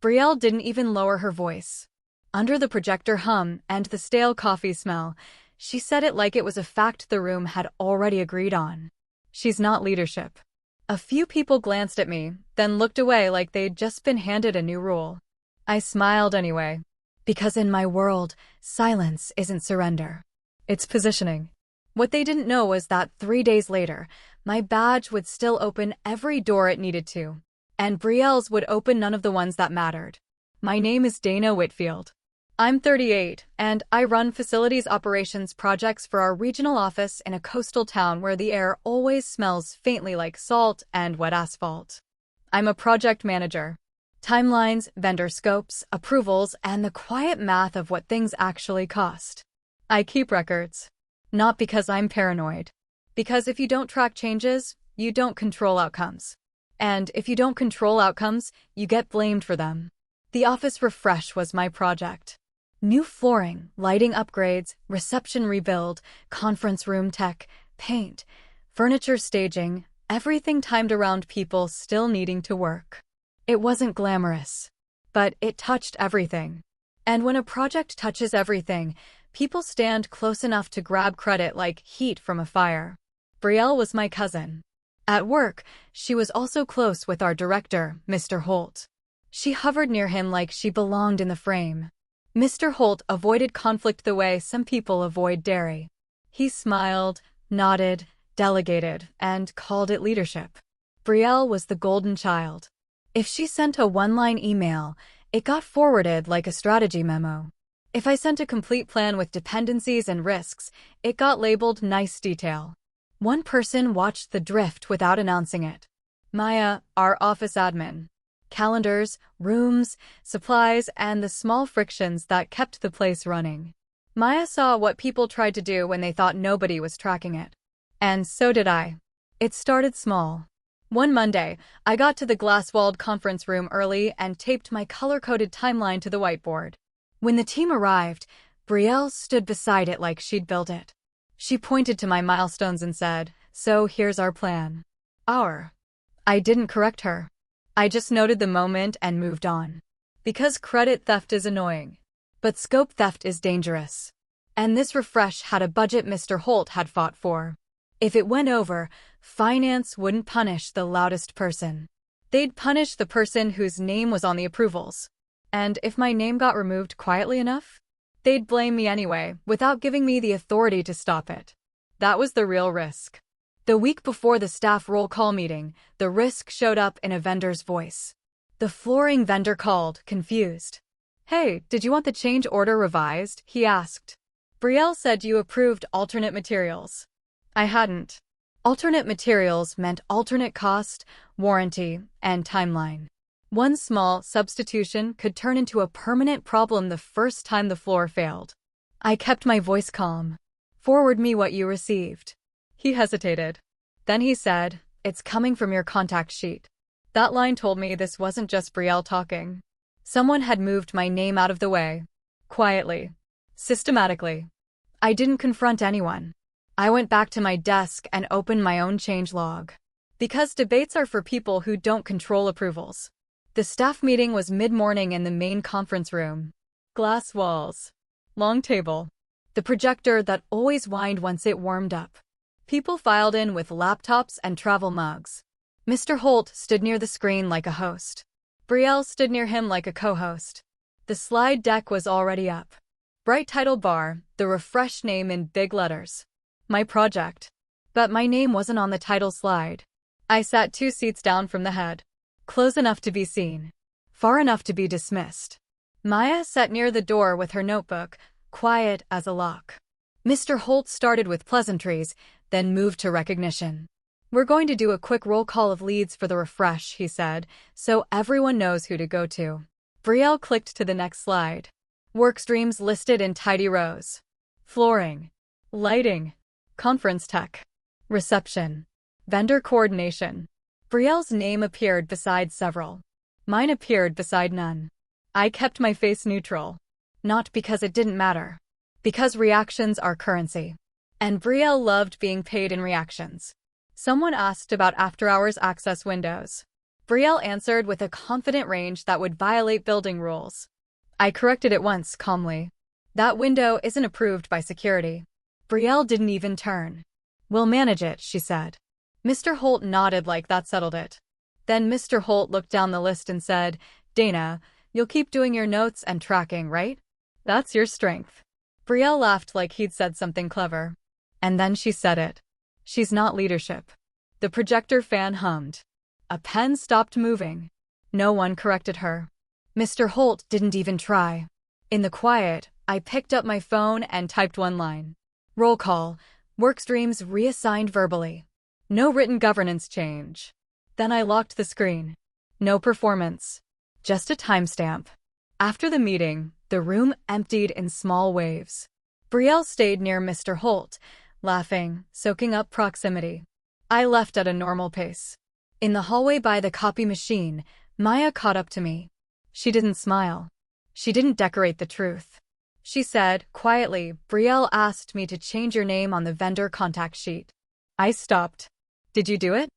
Brielle didn't even lower her voice. Under the projector hum and the stale coffee smell, she said it like it was a fact the room had already agreed on. She's not leadership. A few people glanced at me, then looked away like they'd just been handed a new rule. I smiled anyway. Because in my world, silence isn't surrender. It's positioning. What they didn't know was that 3 days later, my badge would still open every door it needed to. And Brielle's would open none of the ones that mattered. My name is Dana Whitfield. I'm 38, and I run facilities operations projects for our regional office in a coastal town where the air always smells faintly like salt and wet asphalt. I'm a project manager. Timelines, vendor scopes, approvals, and the quiet math of what things actually cost. I keep records. Not because I'm paranoid. Because if you don't track changes, you don't control outcomes. And if you don't control outcomes, you get blamed for them. The office refresh was my project. New flooring, lighting upgrades, reception rebuild, conference room tech, paint, furniture staging, everything timed around people still needing to work. It wasn't glamorous, but it touched everything. And when a project touches everything, people stand close enough to grab credit like heat from a fire. Brielle was my cousin. At work, she was also close with our director, Mr. Holt. She hovered near him like she belonged in the frame. Mr. Holt avoided conflict the way some people avoid dairy. He smiled, nodded, delegated, and called it leadership. Brielle was the golden child. If she sent a one-line email, it got forwarded like a strategy memo. If I sent a complete plan with dependencies and risks, it got labeled nice detail. One person watched the drift without announcing it. Maya, our office admin. Calendars, rooms, supplies, and the small frictions that kept the place running. Maya saw what people tried to do when they thought nobody was tracking it. And so did I. It started small. One Monday, I got to the glass-walled conference room early and taped my color-coded timeline to the whiteboard. When the team arrived, Brielle stood beside it like she'd built it. She pointed to my milestones and said, "So here's our plan." I didn't correct her. I just noted the moment and moved on. Because credit theft is annoying. But scope theft is dangerous. And this refresh had a budget Mr. Holt had fought for. If it went over, finance wouldn't punish the loudest person. They'd punish the person whose name was on the approvals. And if my name got removed quietly enough, they'd blame me anyway, without giving me the authority to stop it. That was the real risk. The week before the staff roll call meeting, the risk showed up in a vendor's voice. The flooring vendor called, confused. "Hey, did you want the change order revised?" he asked. Brielle said you approved alternate materials. I hadn't. Alternate materials meant alternate cost, warranty, and timeline. One small substitution could turn into a permanent problem the first time the floor failed. I kept my voice calm. "Forward me what you received." He hesitated. Then he said, "It's coming from your contact sheet." That line told me this wasn't just Brielle talking. Someone had moved my name out of the way. Quietly. Systematically. I didn't confront anyone. I went back to my desk and opened my own change log. Because debates are for people who don't control approvals. The staff meeting was mid-morning in the main conference room. Glass walls. Long table. The projector that always whined once it warmed up. People filed in with laptops and travel mugs. Mr. Holt stood near the screen like a host. Brielle stood near him like a co-host. The slide deck was already up. Bright title bar, the refresh name in big letters. My project. But my name wasn't on the title slide. I sat 2 seats down from the head. Close enough to be seen. Far enough to be dismissed. Maya sat near the door with her notebook, quiet as a lock. Mr. Holt started with pleasantries, then moved to recognition. "We're going to do a quick roll call of leads for the refresh," he said, "so everyone knows who to go to." Brielle clicked to the next slide. Work streams listed in tidy rows. Flooring. Lighting. Conference tech. Reception. Vendor coordination. Brielle's name appeared beside several. Mine appeared beside none. I kept my face neutral. Not because it didn't matter. Because reactions are currency. And Brielle loved being paid in reactions. Someone asked about after-hours access windows. Brielle answered with a confident range that would violate building rules. I corrected it once, calmly. That window isn't approved by security. Brielle didn't even turn. We'll manage it, she said. Mr. Holt nodded like that settled it. Then Mr. Holt looked down the list and said, Dana, you'll keep doing your notes and tracking, right? That's your strength. Brielle laughed like he'd said something clever. And then she said it. She's not leadership. The projector fan hummed. A pen stopped moving. No one corrected her. Mr. Holt didn't even try. In the quiet, I picked up my phone and typed one line. Roll call. Workstreams reassigned verbally. No written governance change. Then I locked the screen. No performance. Just a timestamp. After the meeting, the room emptied in small waves. Brielle stayed near Mr. Holt, laughing, soaking up proximity. I left at a normal pace. In the hallway by the copy machine, Maya caught up to me. She didn't smile. She didn't decorate the truth. She said, quietly, Brielle asked me to change your name on the vendor contact sheet. I stopped. Did you do it?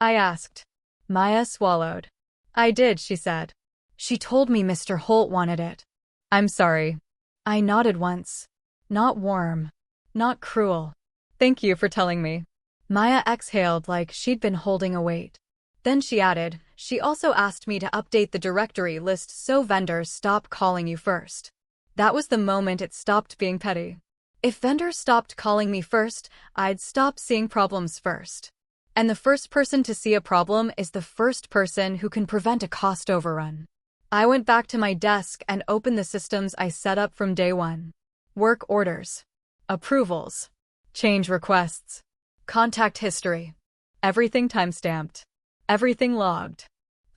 I asked. Maya swallowed. I did, she said. She told me Mr. Holt wanted it. I'm sorry. I nodded once. Not warm. Not cruel. Thank you for telling me. Maya exhaled like she'd been holding a weight. Then she added, she also asked me to update the directory list so vendors stop calling you first. That was the moment it stopped being petty. If vendors stopped calling me first, I'd stop seeing problems first. And the first person to see a problem is the first person who can prevent a cost overrun. I went back to my desk and opened the systems I set up from day one. Work orders. Approvals. Change requests. Contact history. Everything timestamped. Everything logged.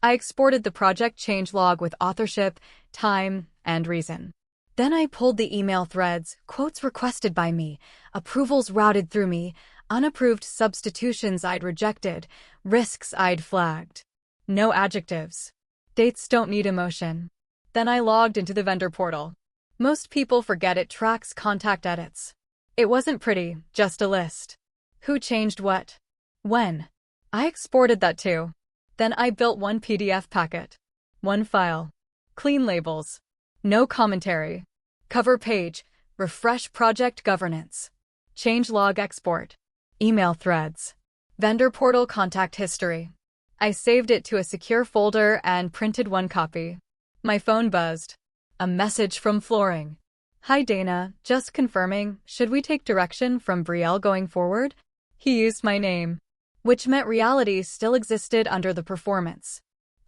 I exported the project change log with authorship, time, and reason. Then I pulled the email threads, quotes requested by me, approvals routed through me, unapproved substitutions I'd rejected, risks I'd flagged. No adjectives. Dates don't need emotion. Then I logged into the vendor portal. Most people forget it tracks contact edits. It wasn't pretty, just a list. Who changed what? When? I exported that too. Then I built one PDF packet. One file. Clean labels. No commentary. Cover page. Refresh project governance. Change log export. Email threads. Vendor portal contact history. I saved it to a secure folder and printed one copy. My phone buzzed. A message from Flooring. Hi Dana, just confirming, should we take direction from Brielle going forward? He used my name, which meant reality still existed under the performance.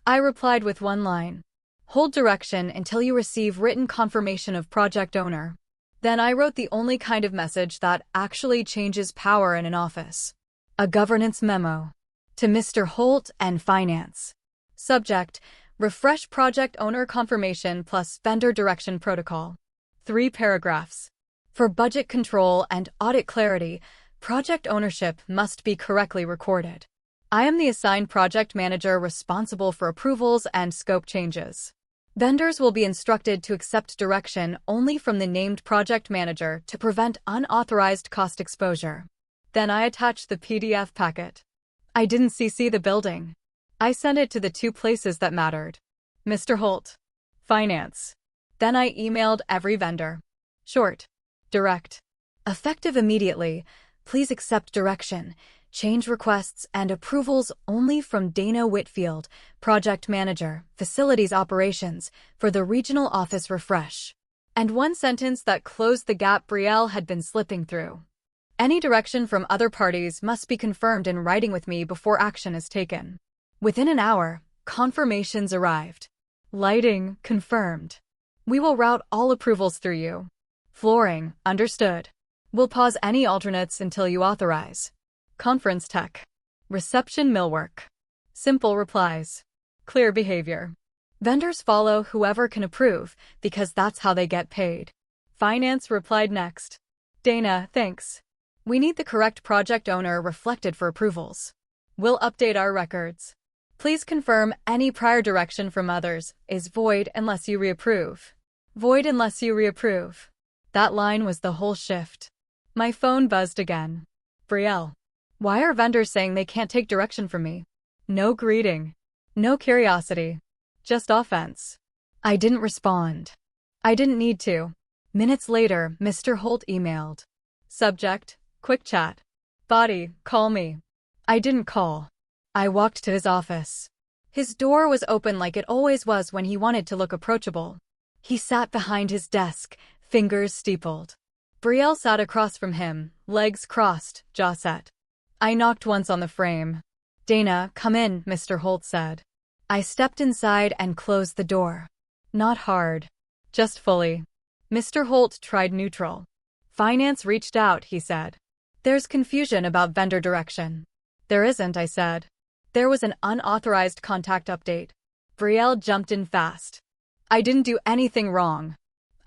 I replied with one line. Hold direction until you receive written confirmation of project owner. Then I wrote the only kind of message that actually changes power in an office. A governance memo. To Mr. Holt and Finance. Subject, refresh project owner confirmation plus vendor direction protocol. 3 paragraphs. For budget control and audit clarity, project ownership must be correctly recorded. I am the assigned project manager responsible for approvals and scope changes. Vendors will be instructed to accept direction only from the named project manager to prevent unauthorized cost exposure. Then I attached the PDF packet. I didn't CC the building. I sent it to the 2 places that mattered. Mr. Holt. Finance. Then I emailed every vendor. Short. Direct. Effective immediately. Please accept direction, change requests, and approvals only from Dana Whitfield, Project Manager, Facilities Operations, for the Regional Office refresh. And one sentence that closed the gap Brielle had been slipping through. Any direction from other parties must be confirmed in writing with me before action is taken. Within an hour, confirmations arrived. Lighting, confirmed. We will route all approvals through you. Flooring, understood. We'll pause any alternates until you authorize. Conference tech. Reception millwork. Simple replies. Clear behavior. Vendors follow whoever can approve, because that's how they get paid. Finance replied next. Dana, thanks. We need the correct project owner reflected for approvals. We'll update our records. Please confirm any prior direction from others is void unless you reapprove. Void unless you reapprove. That line was the whole shift. My phone buzzed again. Brielle. Why are vendors saying they can't take direction from me? No greeting. No curiosity. Just offense. I didn't respond. I didn't need to. Minutes later, Mr. Holt emailed. Subject, quick chat. Body, call me. I didn't call. I walked to his office. His door was open like it always was when he wanted to look approachable. He sat behind his desk, fingers steepled. Brielle sat across from him, legs crossed, jaw set. I knocked once on the frame. Dana, come in, Mr. Holt said. I stepped inside and closed the door. Not hard. Just fully. Mr. Holt tried neutral. Finance reached out, he said. There's confusion about vendor direction. There isn't, I said. There was an unauthorized contact update. Brielle jumped in fast. I didn't do anything wrong.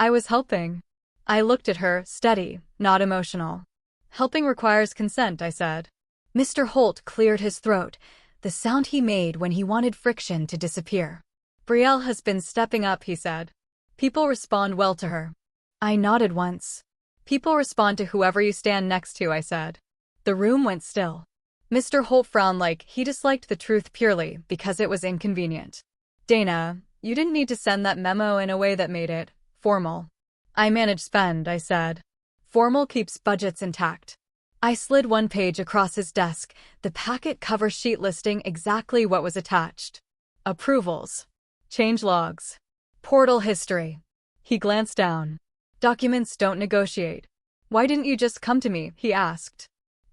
I was helping. I looked at her, steady, not emotional. Helping requires consent, I said. Mr. Holt cleared his throat, the sound he made when he wanted friction to disappear. Brielle has been stepping up, he said. People respond well to her. I nodded once. People respond to whoever you stand next to, I said. The room went still. Mr. Holt frowned like he disliked the truth purely because it was inconvenient. Dana, you didn't need to send that memo in a way that made it formal. I manage spend, I said. Formal keeps budgets intact. I slid one page across his desk, the packet cover sheet listing exactly what was attached. Approvals. Change logs. Portal history. He glanced down. Documents don't negotiate. Why didn't you just come to me, he asked.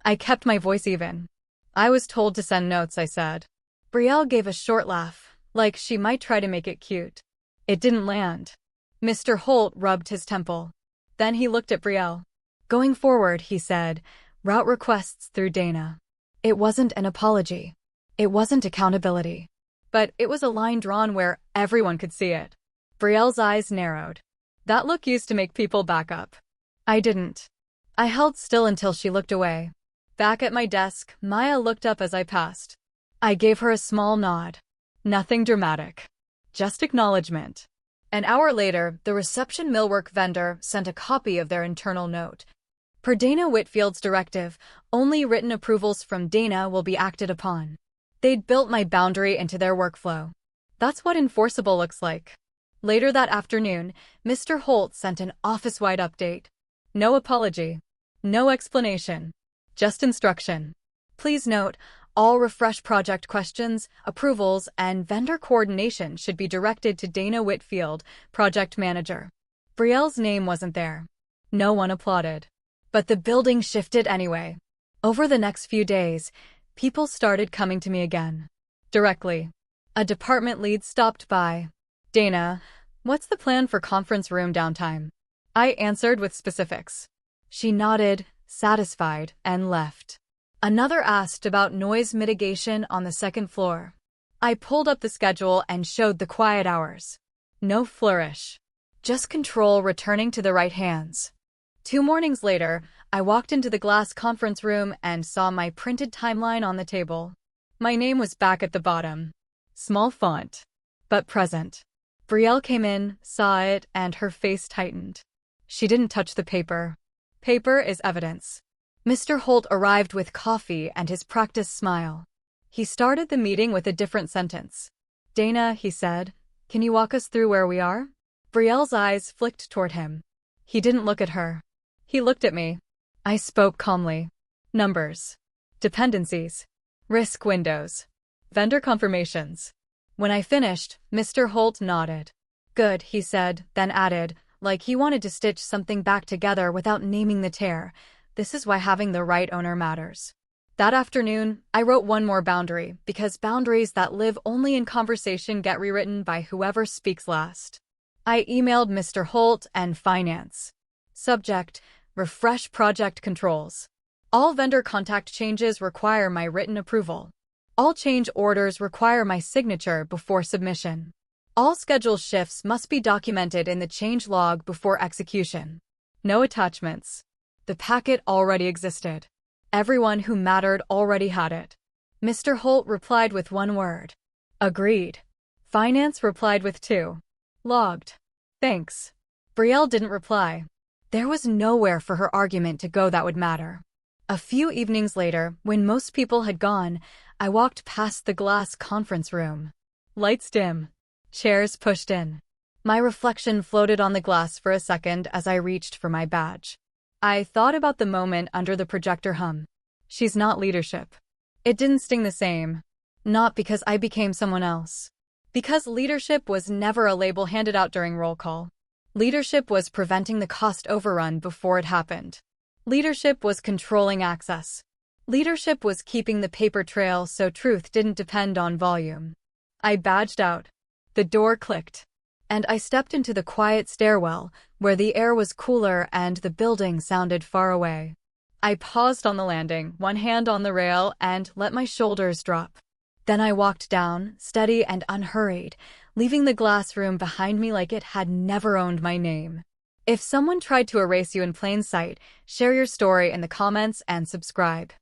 I kept my voice even. I was told to send notes, I said. Brielle gave a short laugh, like she might try to make it cute. It didn't land. Mr. Holt rubbed his temple. Then he looked at Brielle. Going forward, he said, route requests through Dana. It wasn't an apology. It wasn't accountability. But it was a line drawn where everyone could see it. Brielle's eyes narrowed. That look used to make people back up. I didn't. I held still until she looked away. Back at my desk, Maya looked up as I passed. I gave her a small nod. Nothing dramatic. Just acknowledgement. An hour later, the reception millwork vendor sent a copy of their internal note. Per Dana Whitfield's directive, only written approvals from Dana will be acted upon. They'd built my boundary into their workflow. That's what enforceable looks like. Later that afternoon, Mr. Holt sent an office-wide update. No apology. No explanation. Just instruction. Please note, all refresh project questions, approvals, and vendor coordination should be directed to Dana Whitfield, project manager. Brielle's name wasn't there. No one applauded. But the building shifted anyway. Over the next few days, people started coming to me again. Directly. A department lead stopped by. Dana, what's the plan for conference room downtime? I answered with specifics. She nodded, satisfied, and left. Another asked about noise mitigation on the second floor. I pulled up the schedule and showed the quiet hours. No flourish. Just control returning to the right hands. 2 mornings later, I walked into the glass conference room and saw my printed timeline on the table. My name was back at the bottom. Small font, but present. Brielle came in, saw it, and her face tightened. She didn't touch the paper. Paper is evidence. Mr. Holt arrived with coffee and his practice smile. He started the meeting with a different sentence. Dana, he said, can you walk us through where we are? Brielle's eyes flicked toward him. He didn't look at her. He looked at me. I spoke calmly. Numbers. Dependencies. Risk windows. Vendor confirmations. When I finished, Mr. Holt nodded. Good, he said, then added, like he wanted to stitch something back together without naming the tear. This is why having the right owner matters. That afternoon, I wrote one more boundary, because boundaries that live only in conversation get rewritten by whoever speaks last. I emailed Mr. Holt and Finance. Subject, refresh project controls. All vendor contact changes require my written approval. All change orders require my signature before submission. All schedule shifts must be documented in the change log before execution. No attachments. The packet already existed. Everyone who mattered already had it. Mr. Holt replied with 1 word. Agreed. Finance replied with 2. Logged. Thanks. Brielle didn't reply. There was nowhere for her argument to go that would matter. A few evenings later, when most people had gone, I walked past the glass conference room. Lights dim. Chairs pushed in. My reflection floated on the glass for a second as I reached for my badge. I thought about the moment under the projector hum. She's not leadership. It didn't sting the same. Not because I became someone else. Because leadership was never a label handed out during roll call. Leadership was preventing the cost overrun before it happened. Leadership was controlling access. Leadership was keeping the paper trail so truth didn't depend on volume. I badged out. The door clicked. And I stepped into the quiet stairwell, where the air was cooler and the building sounded far away. I paused on the landing, one hand on the rail, and let my shoulders drop. Then I walked down, steady and unhurried, leaving the glass room behind me like it had never owned my name. If someone tried to erase you in plain sight, share your story in the comments and subscribe.